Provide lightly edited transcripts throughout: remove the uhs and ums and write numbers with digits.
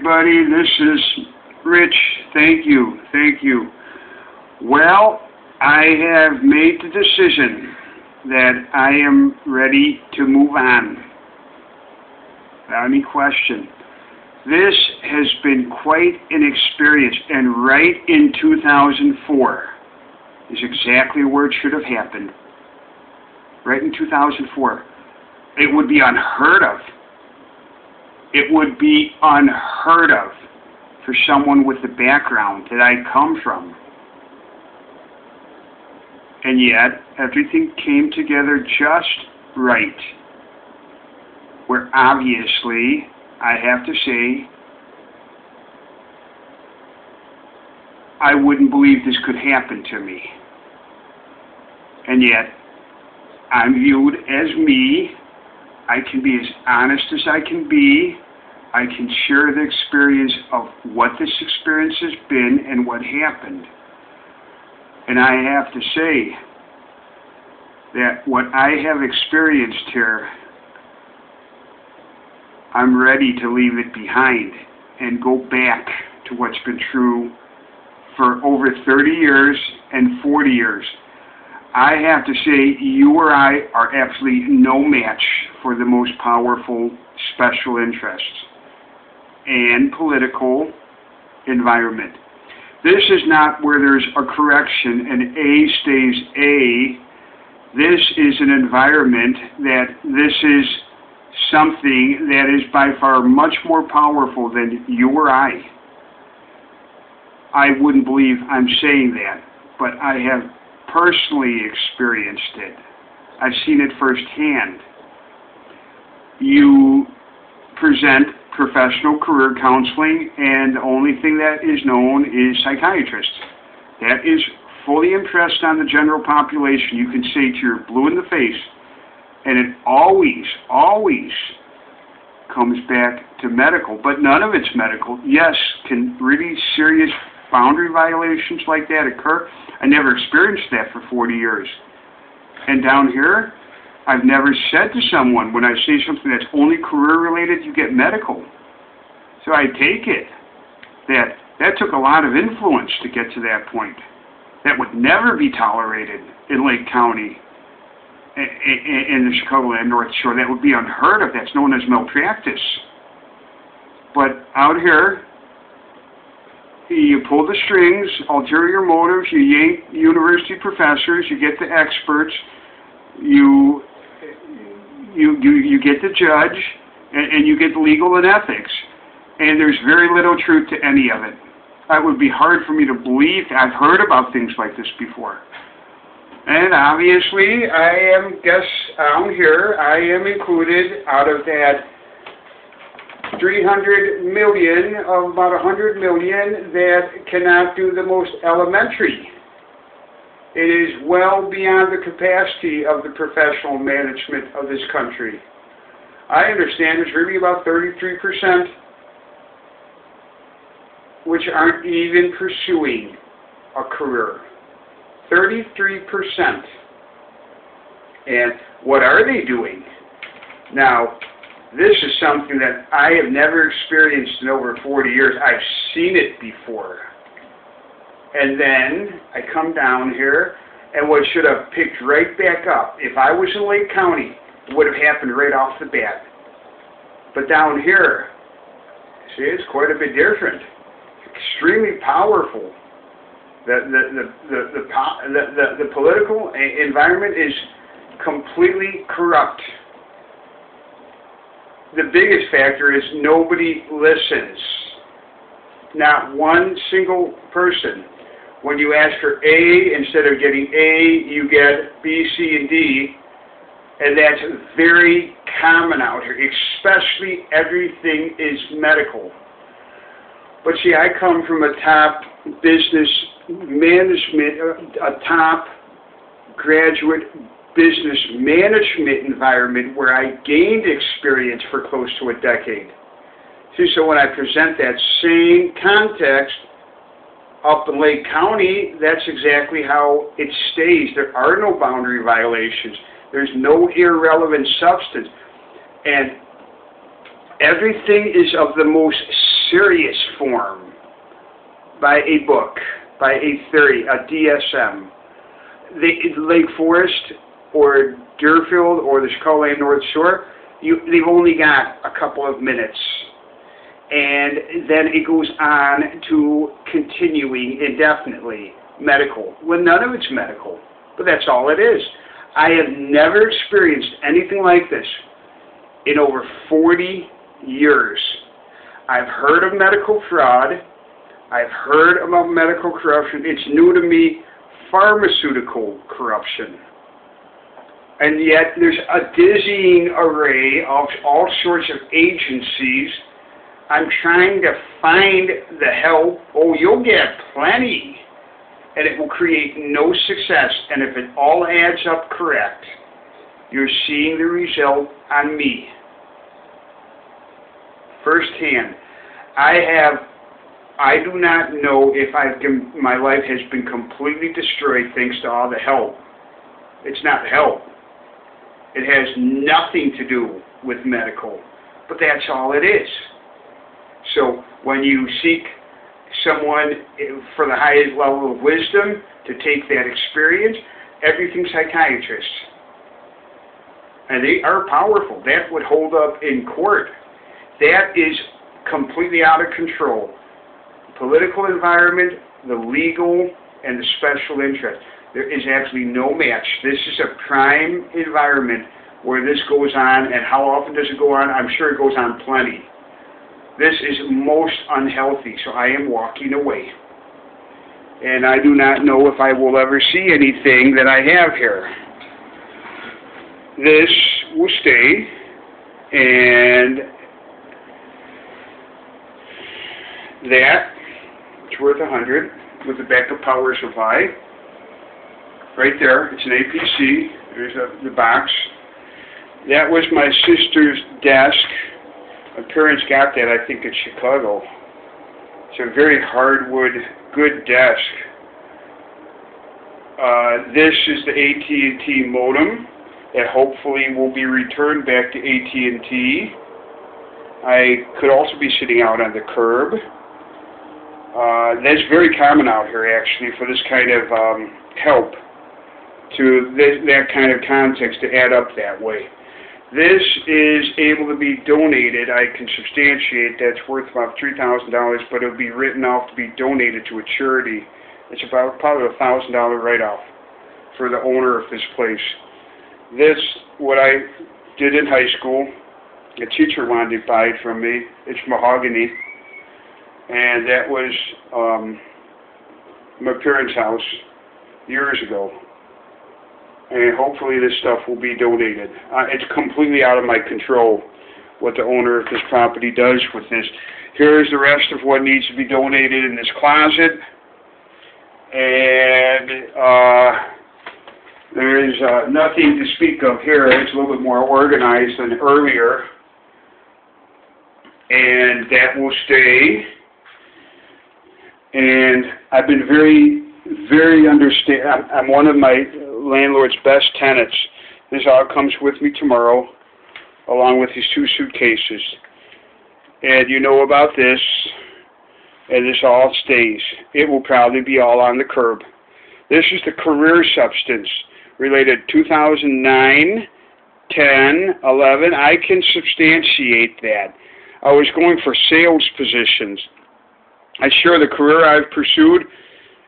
everybody. This is Rich. Thank you. Thank you. Well, I have made the decision that I am ready to move on. Without any question. This has been quite an experience, and right in 2004 is exactly where it should have happened. Right in 2004. It would be unheard of. It would be unheard of for someone with the background that I come from. And yet, everything came together just right. Where obviously, I have to say, I wouldn't believe this could happen to me. And yet, I'm viewed as me. I can be as honest as I can be. I can share the experience of what this experience has been and what happened. And I have to say that what I have experienced here, I'm ready to leave it behind and go back to what's been true for over 30 years and 40 years. I have to say, you or I are absolutely no match for the most powerful special interests and political environment. This is not where there's a correction and A stays A. This is an environment that this is something that is by far much more powerful than you or I. I wouldn't believe I'm saying that, but I have personally experienced it. I've seen it firsthand. You present professional career counseling, and the only thing that is known is psychiatrists. That is fully impressed on the general population. You can say to you're blue in the face, and it always comes back to medical, but none of it's medical. Yes, can really serious boundary violations like that occur? I never experienced that for 40 years. And down here, I've never said to someone, when I say something that's only career-related, you get medical. So I take it that took a lot of influence to get to that point. That would never be tolerated in Lake County, in the Chicagoland North Shore. That would be unheard of. That's known as malpractice. But out here, you pull the strings, ulterior motives, you yank university professors, you get the experts, you get the judge, and you get legal and ethics. And there's very little truth to any of it. It would be hard for me to believe. I've heard about things like this before. And obviously, I am included out of that 300 million of about 100 million that cannot do the most elementary. It is well beyond the capacity of the professional management of this country. I understand there's really about 33% which aren't even pursuing a career. 33%. And what are they doing? Now, this is something that I have never experienced in over 40 years. I've seen it before. And then I come down here, and what should have picked right back up, if I was in Lake County, it would have happened right off the bat. But down here, see, it's quite a bit different. Extremely powerful. The political environment is completely corrupt. The biggest factor is nobody listens. Not one single person. When you ask for A, instead of getting A, you get B, C, and D. And that's very common out here, especially everything is medical. But see, I come from a top business management, a top graduate business management environment where I gained experience for close to a decade. See, so when I present that same context up in Lake County, that's exactly how it stays. There are no boundary violations. There's no irrelevant substance. And everything is of the most serious form by a book, by a theory, a DSM. Lake Forest or Deerfield or the Chicagoland North Shore, they've only got a couple of minutes. And then it goes on to continuing indefinitely, medical. Well, none of it's medical, but that's all it is. I have never experienced anything like this in over 40 years. I've heard of medical fraud. I've heard about medical corruption. It's new to me, pharmaceutical corruption. And yet there's a dizzying array of all sorts of agencies. I'm trying to find the help. Oh, you'll get plenty. And it will create no success. And if it all adds up correct, you're seeing the result on me. Firsthand. I do not know if my life has been completely destroyed thanks to all the help. It's not help. It has nothing to do with medical. But that's all it is. So when you seek someone for the highest level of wisdom to take that experience, everything's psychiatrists. And they are powerful. That would hold up in court. That is completely out of control. The political environment, the legal, and the special interest. There is absolutely no match. This is a prime environment where this goes on, and how often does it go on? I'm sure it goes on plenty. This is most unhealthy, so I am walking away. And I do not know if I will ever see anything that I have here. This will stay, and that, it's worth 100 with the backup power supply. Right there, it's an APC. There's the box. That was my sister's desk. My parents got that, I think, in Chicago. It's a very hardwood, good desk. This is the AT&T modem that hopefully will be returned back to AT&T. I could also be sitting out on the curb. That's very common out here, actually, for this kind of help to that kind of context to add up that way. This is able to be donated. I can substantiate that's worth about $3,000, but it'll be written off to be donated to a charity. It's about probably a $1,000 write-off for the owner of this place. This, what I did in high school, a teacher wanted to buy it from me. It's mahogany, and that was my parents' house years ago. And hopefully this stuff will be donated. It's completely out of my control what the owner of this property does with this. Here's the rest of what needs to be donated in this closet. And there is nothing to speak of here. It's a little bit more organized than earlier. And that will stay. And I've been very understanding. I'm one of my landlord's best tenants. This all comes with me tomorrow, along with these 2 suitcases. And you know about this, and this all stays. It will probably be all on the curb. This is the career substance related 2009, 10, 11. I can substantiate that. I was going for sales positions. I'm sure the career I've pursued,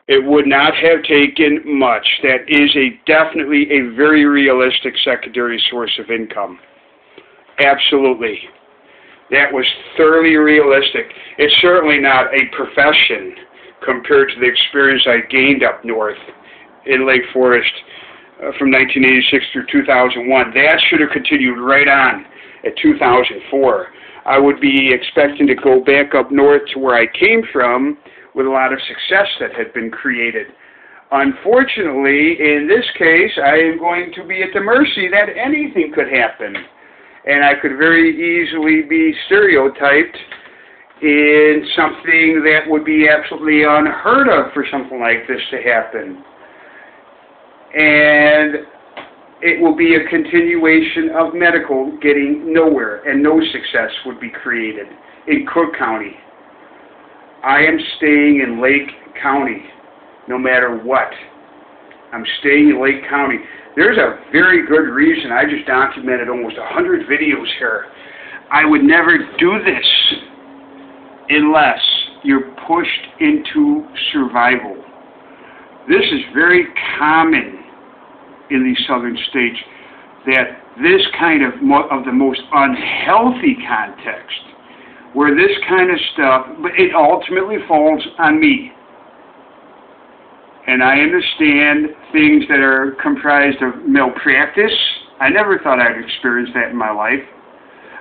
it would not have taken much. That is definitely a very realistic secondary source of income. Absolutely. That was thoroughly realistic. It's certainly not a profession compared to the experience I gained up north in Lake Forest from 1986 through 2001. That should have continued right on at 2004. I would be expecting to go back up north to where I came from with a lot of success that had been created. Unfortunately, in this case, I am going to be at the mercy that anything could happen. And I could very easily be stereotyped in something that would be absolutely unheard of for something like this to happen. And it will be a continuation of medical getting nowhere, and no success would be created in Cook County. I am staying in Lake County, no matter what. I'm staying in Lake County. There's a very good reason. I just documented almost 100 videos here. I would never do this unless you're pushed into survival. This is very common in these southern states, that this kind of the most unhealthy context, where this kind of stuff, but it ultimately falls on me. And I understand things that are comprised of malpractice. I never thought I'd experience that in my life.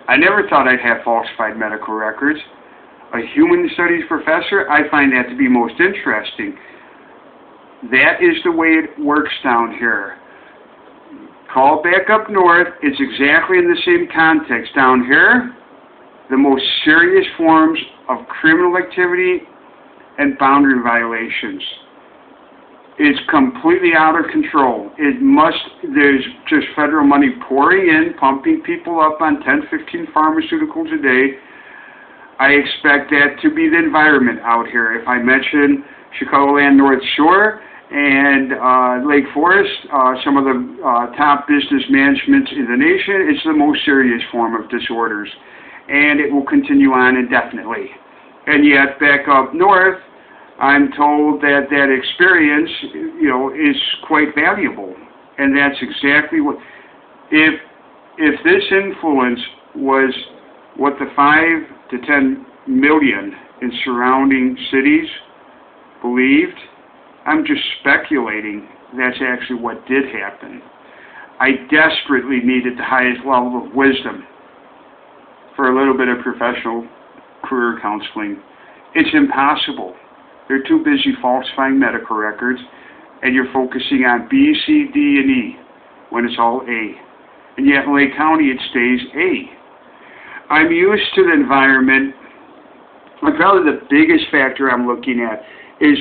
I never thought I'd have falsified medical records. A human studies professor, I find that to be most interesting. That is the way it works down here. Call back up north, it's exactly in the same context. Down here, the most serious forms of criminal activity and boundary violations. It's completely out of control. There's just federal money pouring in, pumping people up on 10, 15 pharmaceuticals a day. I expect that to be the environment out here. If I mention Chicagoland North Shore and Lake Forest, some of the top business managements in the nation, it's the most serious form of disorders. And it will continue on indefinitely. And yet, back up north, I'm told that that experience, is quite valuable. And that's exactly what, if this influence was what the 5 to 10 million in surrounding cities believed, I'm just speculating that's actually what did happen. I desperately needed the highest level of wisdom for a little bit of professional career counseling. It's impossible. They're too busy falsifying medical records, and you're focusing on B, C, D, and E when it's all A. And yet in Lake County it stays A. I'm used to the environment, and probably the biggest factor I'm looking at is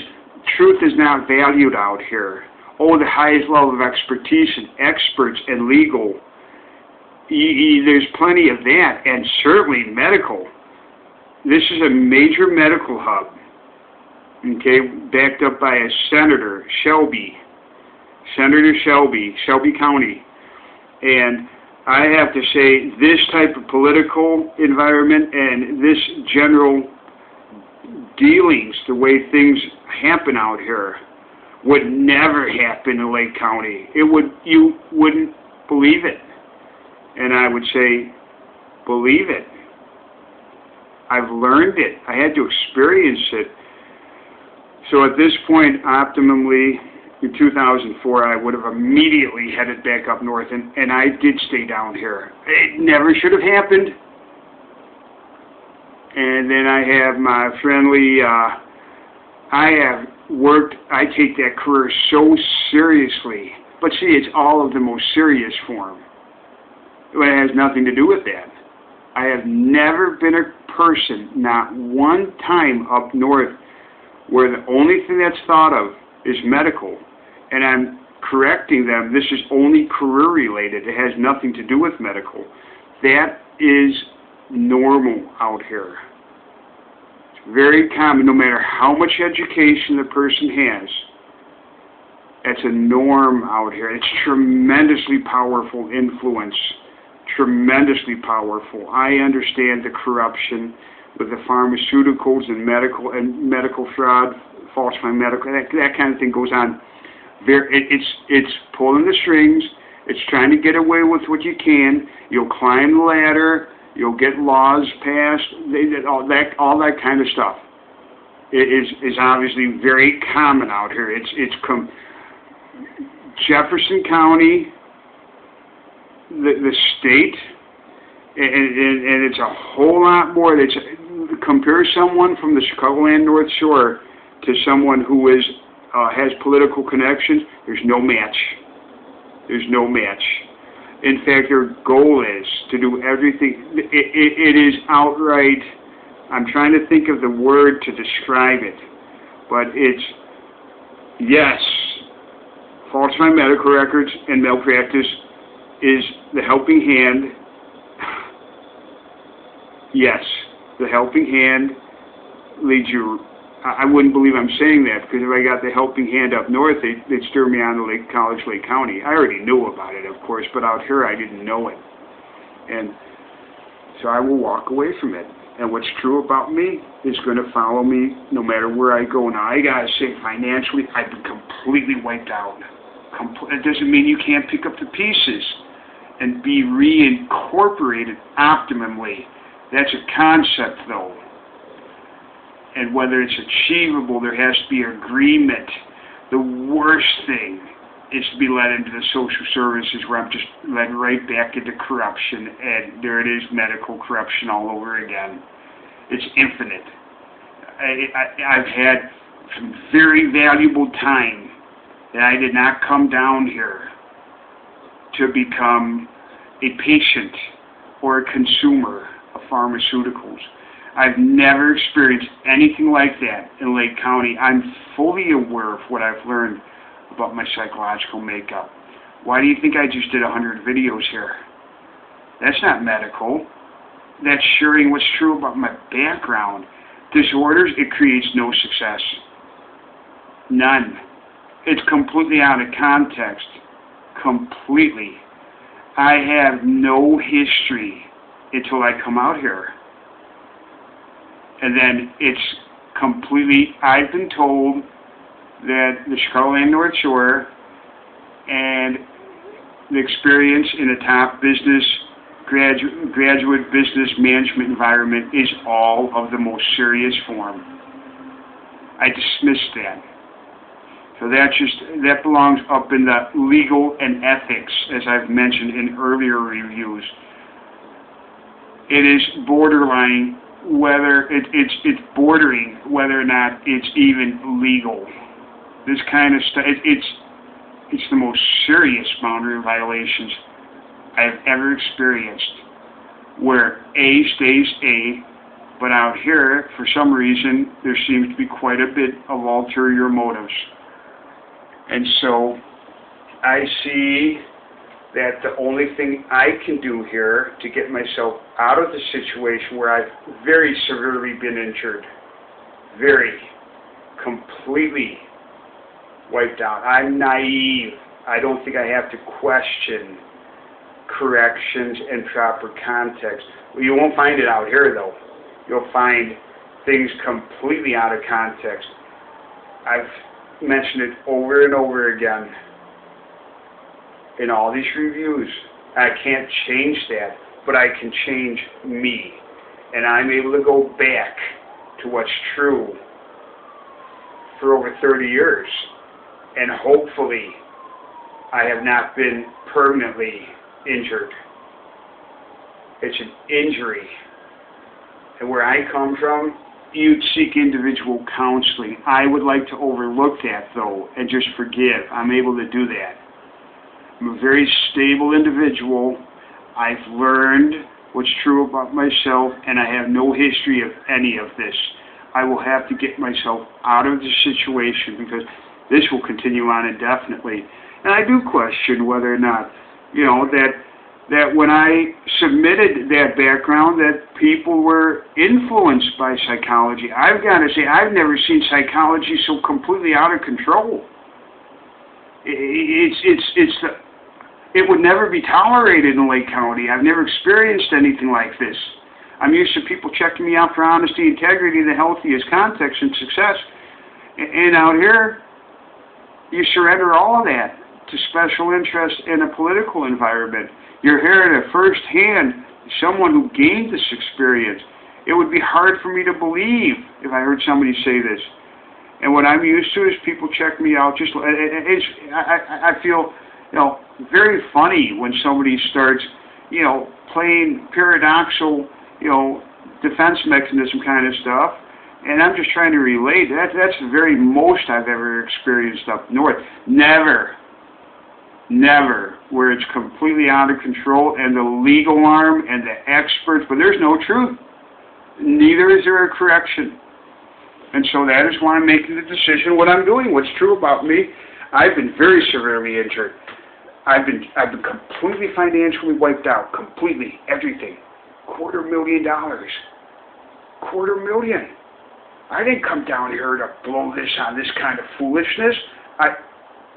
truth is not valued out here. Oh, the highest level of expertise and experts and legal. There's plenty of that, and certainly medical. This is a major medical hub, okay, backed up by a Senator Shelby County. And I have to say, this type of political environment and this general dealings, the way things happen out here, would never happen in Lake County. You wouldn't believe it. And I would say, believe it. I've learned it. I had to experience it. So at this point, optimally, in 2004, I would have immediately headed back up north, and I did stay down here. It never should have happened. And then I have my friendly, I take that career so seriously. But see, it's all of the most serious form. It has nothing to do with that. I have never been a person, not one time up north, where the only thing that's thought of is medical. And I'm correcting them, this is only career related. It has nothing to do with medical. That is normal out here. It's very common, no matter how much education the person has. It's a norm out here. It's tremendously powerful influence. Tremendously powerful. I understand the corruption with the pharmaceuticals and medical fraud, falsifying medical, that kind of thing goes on. It's pulling the strings. It's trying to get away with what you can. You'll climb the ladder. You'll get laws passed. All that kind of stuff. It is obviously very common out here. Jefferson County, the state, and it's a whole lot more. Compare someone from the Chicagoland North Shore to someone who has political connections. There's no match. There's no match. In fact, their goal is to do everything. It is outright, I'm trying to think of the word to describe it, but it's, yes, falsifying medical records and malpractice is the helping hand. Yes, the helping hand lead you. I wouldn't believe I'm saying that, because if I got the helping hand up north, they'd steer me on to Lake County. I already knew about it, of course, but out here I didn't know it. And so I will walk away from it. And what's true about me is going to follow me no matter where I go. Now, I got to say, financially, I've been completely wiped out. It doesn't mean you can't pick up the pieces and be reincorporated optimally. That's a concept, though. And whether it's achievable, there has to be agreement. The worst thing is to be led into the social services, where I'm just led right back into corruption, and there it is, medical corruption all over again. It's infinite. I've had some very valuable time that I did not come down here to become a patient or a consumer of pharmaceuticals. I've never experienced anything like that in Lake County. I'm fully aware of what I've learned about my psychological makeup. Why do you think I just did 100 videos here? That's not medical. That's sharing what's true about my background. Disorders, it creates no success. None. It's completely out of context. Completely. I have no history until I come out here. And then it's completely, I've been told that the Chicagoland North Shore and the experience in a top business, graduate business management environment is all of the most serious form. I dismissed that. So that belongs up in the legal and ethics, as I've mentioned in earlier reviews. It is borderline whether it's bordering whether or not it's even legal. This kind of stuff, it's the most serious boundary violations I've ever experienced, where A stays A, but out here, for some reason, there seems to be quite a bit of ulterior motives. And so I see that the only thing I can do here to get myself out of the situation where I've very severely been injured, completely wiped out. I'm naive. I don't think I have to question corrections and proper context. Well, you won't find it out here, though. You'll find things completely out of context. I've mentioned it over and over again in all these reviews. I can't change that, but I can change me. And I'm able to go back to what's true for over 30 years. And hopefully, I have not been permanently injured. It's an injury. And where I come from, you'd seek individual counseling. I would like to overlook that, though, and just forgive. I'm able to do that. I'm a very stable individual. I've learned what's true about myself, and I have no history of any of this. I will have to get myself out of the situation, because this will continue on indefinitely. And I do question whether or not, that when I submitted that background, that people were influenced by psychology. I've got to say, I've never seen psychology so completely out of control. It would never be tolerated in Lake County. I've never experienced anything like this. I'm used to people checking me out for honesty, integrity, the healthiest context and success. And out here, you surrender all of that to special interest in a political environment. You're hearing it firsthand, someone who gained this experience. It would be hard for me to believe if I heard somebody say this. And what I'm used to is people check me out. I feel, very funny when somebody starts, playing paradoxical, defense mechanism kind of stuff. And I'm just trying to relate. That's the very most I've ever experienced up north. Never, where it's completely out of control, and the legal arm and the experts, but there's no truth. Neither is there a correction. And so that is why I'm making the decision, what I'm doing, what's true about me. I've been very severely injured. I've been completely financially wiped out, completely, everything. $250,000. $250,000. I didn't come down here to blow this on this kind of foolishness.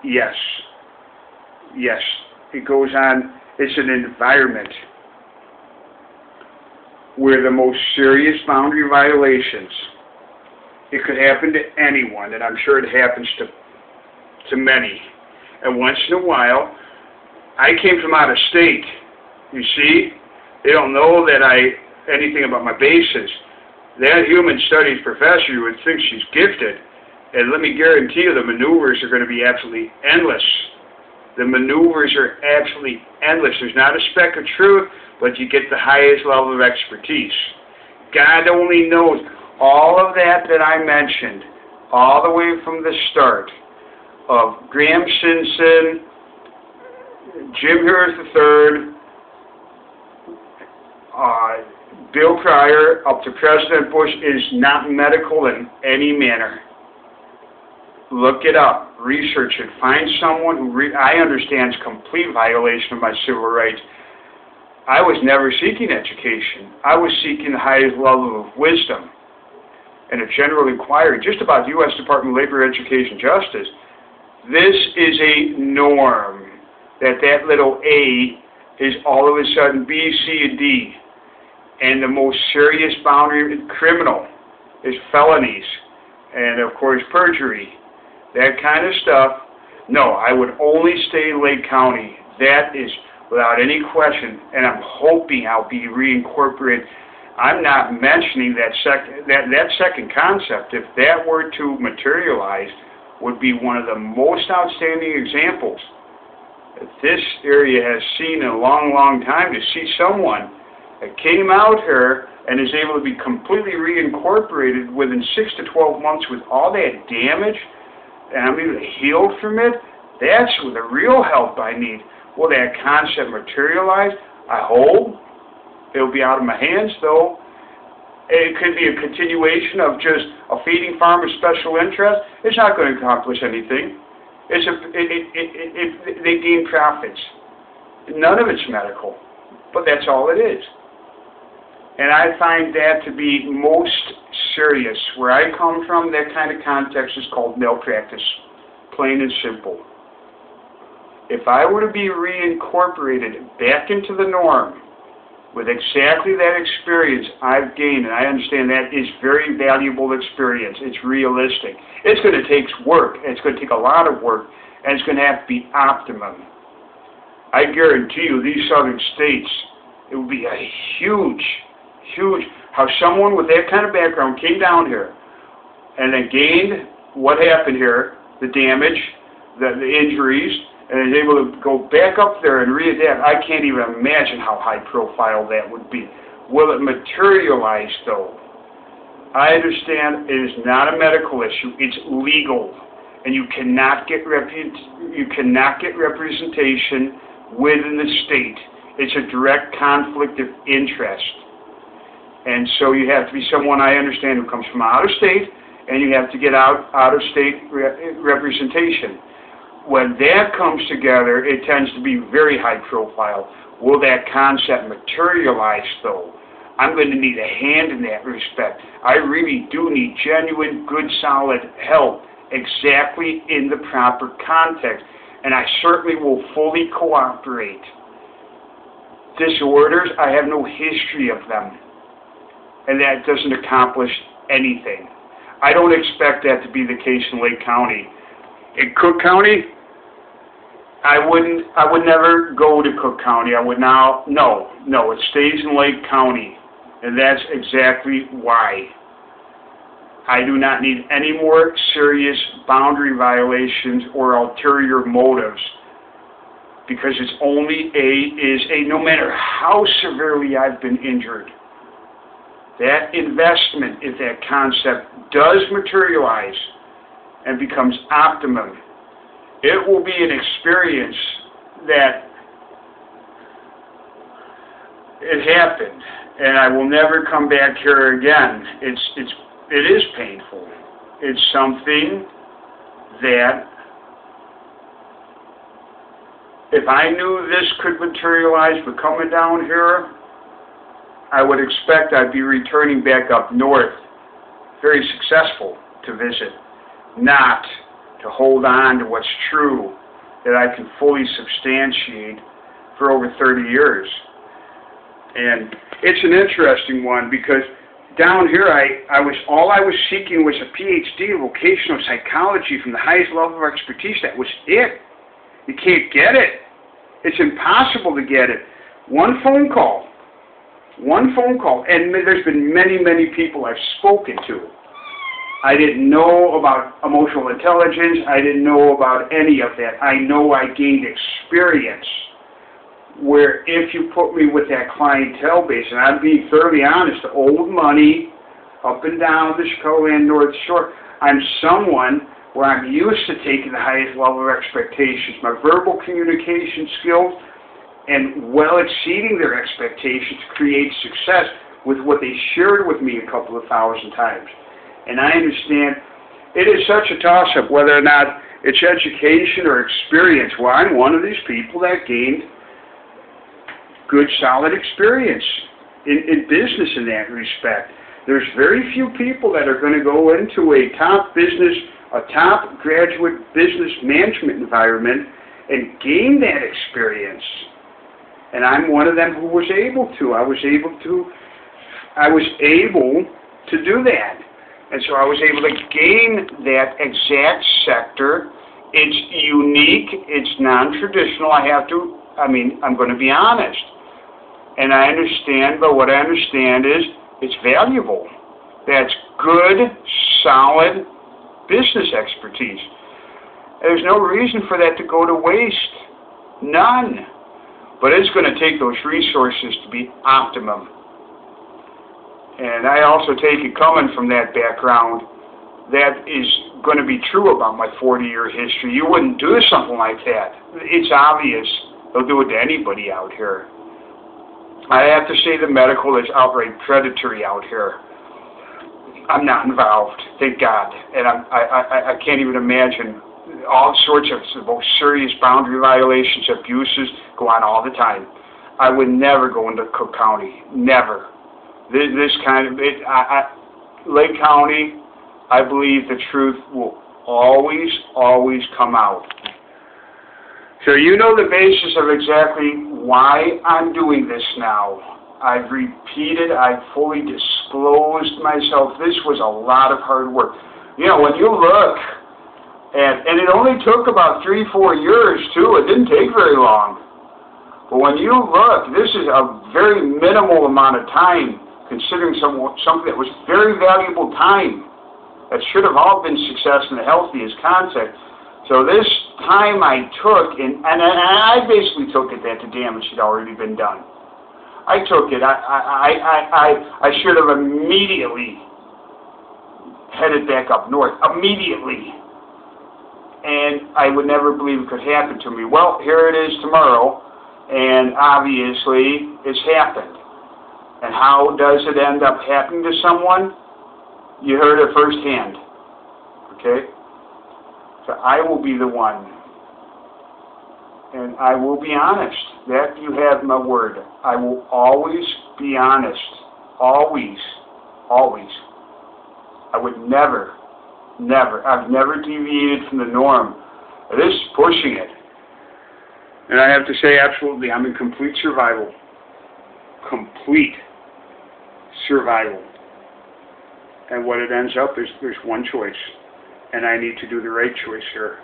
Yes. Yes. It goes on. It's an environment where the most serious boundary violations, it could happen to anyone, and I'm sure it happens to many. And once in a while, I came from out of state. You see? They don't know that anything about my bases. That human studies professor would think she's gifted. And let me guarantee you the maneuvers are going to be absolutely endless. The maneuvers are absolutely endless. There's not a speck of truth, but you get the highest level of expertise. God only knows all of that I mentioned, all the way from the start of Graham Simpson, Jim Harris III, Bill Pryor, up to President Bush, is not medical in any manner. Look it up, research it, find someone who I understand is complete violation of my civil rights. I was never seeking education. I was seeking the highest level of wisdom. And a general inquiry just about the U.S. Department of Labor, Education, Justice. This is a norm, that little A is all of a sudden B, C, and D. And the most serious boundary criminal is felonies. And, of course, perjury. That kind of stuff. No, I would only stay in Lake County. That is without any question. And I'm hoping I'll be reincorporated. I'm not mentioning that second concept. If that were to materialize, would be one of the most outstanding examples that this area has seen in a long, long time, to see someone that came out here and is able to be completely reincorporated within 6 to 12 months with all that damage, and I'm able to heal from it. That's the real help I need. Will that concept materialize? I hope. It'll be out of my hands, though. It could be a continuation of just a feeding farm of special interest. It's not going to accomplish anything. They gain profits. None of it's medical, but that's all it is. And I find that to be most serious. Where I come from, that kind of context is called malpractice, plain and simple. If I were to be reincorporated back into the norm with exactly that experience I've gained, and I understand that is very valuable experience, it's realistic. It's going to take work, it's going to take a lot of work, and it's going to have to be optimum. I guarantee you these southern states, it would be a huge, how someone with that kind of background came down here and then gained what happened here, the damage, the injuries, and is able to go back up there and readapt. I can't even imagine how high profile that would be. Will it materialize, though? I understand it is not a medical issue. It's legal. And you cannot get representation within the state. It's a direct conflict of interest. And so you have to be someone, I understand, who comes from out of state, and you have to get out-of-state representation. When that comes together, it tends to be very high profile. Will that concept materialize, though? I'm going to need a hand in that respect. I really do need genuine, good, solid help exactly in the proper context. And I certainly will fully cooperate. Disorders, I have no history of them. And that doesn't accomplish anything. I don't expect that to be the case in Lake County. In Cook County, I would never go to Cook County. No, it stays in Lake County. And that's exactly why. I do not need any more serious boundary violations or ulterior motives, because it's only no matter how severely I've been injured, that investment, if that concept does materialize and becomes optimum, it will be an experience that it happened, and I will never come back here again. It is painful. It's something that, if I knew this could materialize, but coming down here, I would expect I'd be returning back up north very successful to visit, not to hold on to what's true that I can fully substantiate for over 30 years. And it's an interesting one because down here all I was seeking was a PhD in vocational psychology from the highest level of expertise. That was it. You can't get it. It's impossible to get it. One phone call, and there's been many, many people I've spoken to. I didn't know about emotional intelligence. I didn't know about any of that. I know I gained experience where if you put me with that clientele base, and I'm being thoroughly honest, old money, up and down the Chicagoland North Shore, I'm someone where I'm used to taking the highest level of expectations. My verbal communication skills and well exceeding their expectations create success with what they shared with me a couple of thousand times. And I understand it is such a toss-up whether or not it's education or experience. Well, I'm one of these people that gained good, solid experience in business in that respect. There's very few people that are going to go into a top graduate business management environment and gain that experience. And I'm one of them who was able to. I was able to do that. And so I was able to gain that exact sector. It's unique. It's non-traditional. I'm going to be honest. And I understand, but what I understand is it's valuable. That's good, solid business expertise. There's no reason for that to go to waste. None. But it's going to take those resources to be optimum. And I also take it coming from that background, that is going to be true about my 40-year history. You wouldn't do something like that. It's obvious. They'll do it to anybody out here. I have to say the medical is outright predatory out here. I'm not involved, thank God. And I can't even imagine all sorts of the most serious boundary violations, abuses go on all the time. I would never go into Cook County, never. This kind of, Lake County, I believe the truth will always, always come out. So you know the basis of exactly why I'm doing this now. I've repeated, I've fully disclosed myself. This was a lot of hard work. You know, when you look, and it only took about 3-4 years too, it didn't take very long. But when you look, this is a very minimal amount of time, considering something that was very valuable time that should have all been success in the healthiest concept. So this time I took, and I basically took it that the damage had already been done. I took it. I should have immediately headed back up north. Immediately. And I would never believe it could happen to me. Well, here it is tomorrow, and obviously it's happened. And how does it end up happening to someone? You heard it firsthand. Okay? So I will be the one. And I will be honest. That you have my word. I will always be honest. Always. Always. I would never, I've never deviated from the norm. This is pushing it. And I have to say, absolutely, I'm in complete survival. Complete survival. And what it ends up is there's one choice. And I need to do the right choice here.